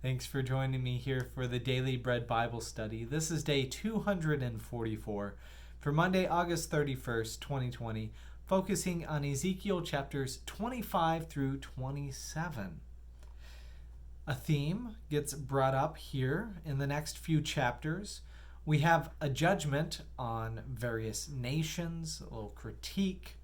Thanks for joining me here for the Daily Bread Bible Study. This is day 244 for Monday, August 31st, 2020, focusing on Ezekiel chapters 25 through 27. A theme gets brought up here in the next few chapters. We have a judgment on various nations, a little critique.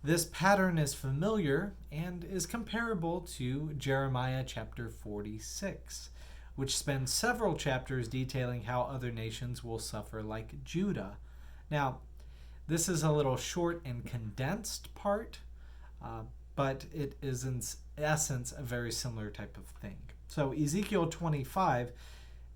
This pattern is familiar and is comparable to Jeremiah chapter 46, which spends several chapters detailing how other nations will suffer like Judah. Now, this is a little short and condensed part, but it is in essence a very similar type of thing. So Ezekiel 25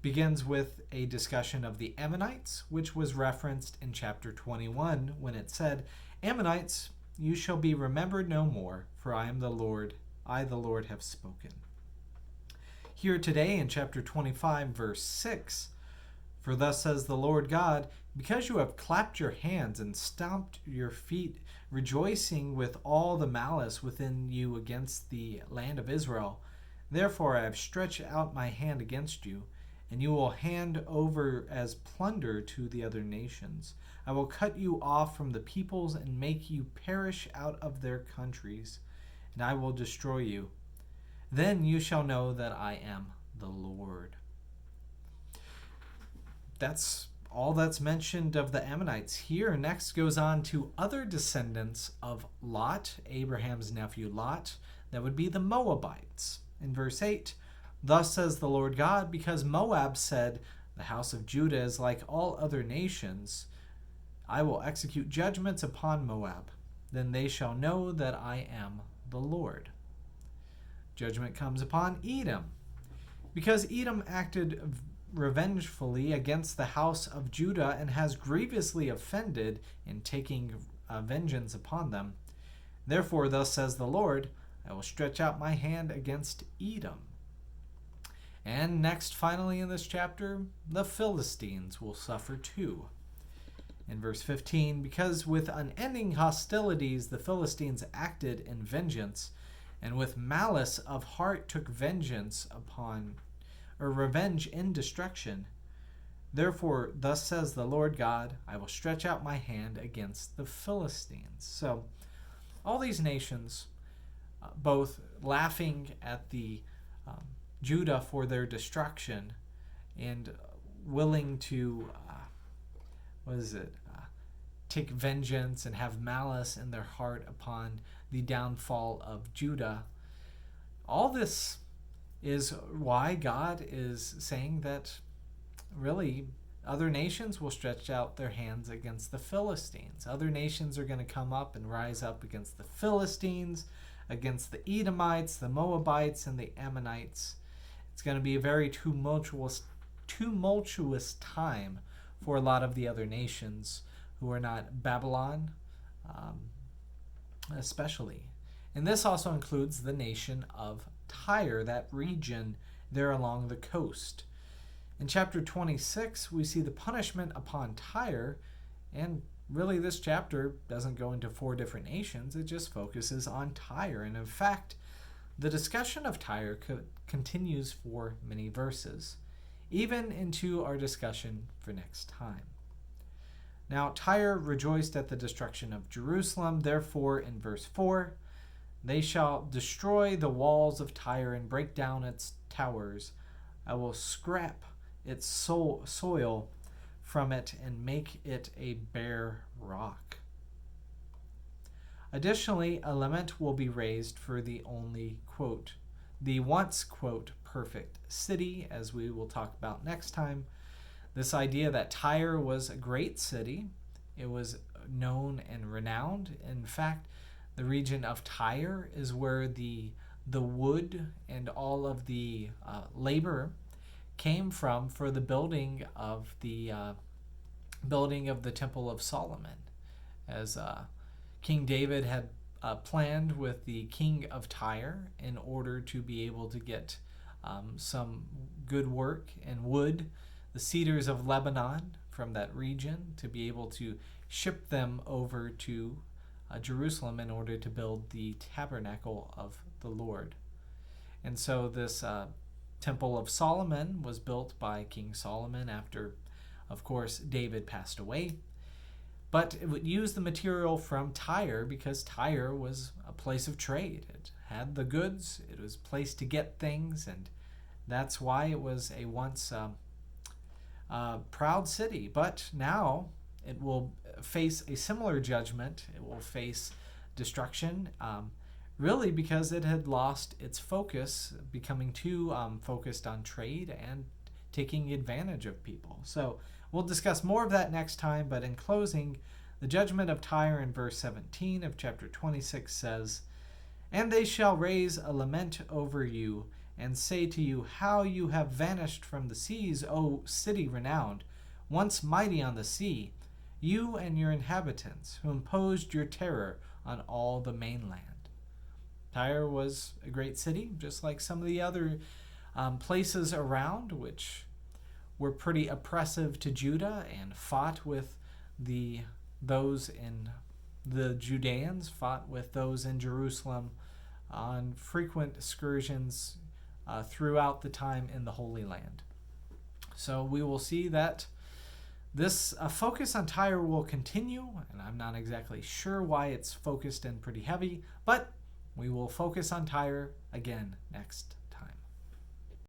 begins with a discussion of the Ammonites, which was referenced in chapter 21 when it said, "Ammonites, you shall be remembered no more, for I am the Lord, I the Lord have spoken." Here today in chapter 25, verse 6, "For thus says the Lord God, because you have clapped your hands and stomped your feet, rejoicing with all the malice within you against the land of Israel, therefore I have stretched out my hand against you, and you will hand over as plunder to the other nations. I will cut you off from the peoples and make you perish out of their countries, and I will destroy you. Then you shall know that I am the Lord." That's all that's mentioned of the Ammonites here. Next goes on to other descendants of Lot, Abraham's nephew Lot. That would be the Moabites. In verse 8, "Thus says the Lord God, because Moab said, the house of Judah is like all other nations, I will execute judgments upon Moab. Then they shall know that I am the Lord." Judgment comes upon Edom. Because Edom acted revengefully against the house of Judah and has grievously offended in taking vengeance upon them, therefore thus says the Lord, I will stretch out my hand against Edom. And next, finally in this chapter, the Philistines will suffer too. In verse 15, "Because with unending hostilities the Philistines acted in vengeance, and with malice of heart took vengeance upon, or revenge in destruction. Therefore, thus says the Lord God, I will stretch out my hand against the Philistines." So, all these nations, both laughing at the Judah for their destruction and willing to take vengeance and have malice in their heart upon the downfall of Judah. All this is why God is saying that really other nations will stretch out their hands against the Philistines. Other nations are going to come up and rise up against the Philistines, against the Edomites, the Moabites, and the Ammonites. It's going to be a very tumultuous time for a lot of the other nations who are not Babylon, especially. And this also includes the nation of Tyre, that region there along the coast. In chapter 26, we see the punishment upon Tyre, and really this chapter doesn't go into 4 different nations, it just focuses on Tyre. And in fact, the discussion of Tyre continues for many verses, even into our discussion for next time. Now, Tyre rejoiced at the destruction of Jerusalem. Therefore, in verse 4, "They shall destroy the walls of Tyre and break down its towers. I will scrap its soil from it and make it a bare rock." Additionally, a lament will be raised for the once, quote, perfect city, as we will talk about next time. This idea that Tyre was a great city, it was known and renowned. In fact, the region of Tyre is where the wood and all of the labor came from for the building of the Temple of Solomon, as King David had planned with the king of Tyre in order to be able to get some good work and wood, the cedars of Lebanon from that region, to be able to ship them over to Jerusalem in order to build the tabernacle of the Lord. And so this Temple of Solomon was built by King Solomon after, of course, David passed away. But it would use the material from Tyre because Tyre was a place of trade. It had the goods, it was a place to get things, and that's why it was a once proud city. But now it will face a similar judgment. It will face destruction, really because it had lost its focus, becoming too focused on trade and taking advantage of people. So we'll discuss more of that next time, but in closing, the judgment of Tyre in verse 17 of chapter 26 says, "And they shall raise a lament over you, and say to you, how you have vanished from the seas, O city renowned, once mighty on the sea, you and your inhabitants, who imposed your terror on all the mainland." Tyre was a great city, just like some of the other places around, which were pretty oppressive to Judah and fought with those in the Judeans, fought with those in Jerusalem on frequent excursions throughout the time in the Holy Land. So we will see that this focus on Tyre will continue, and I'm not exactly sure why it's focused and pretty heavy, but we will focus on Tyre again next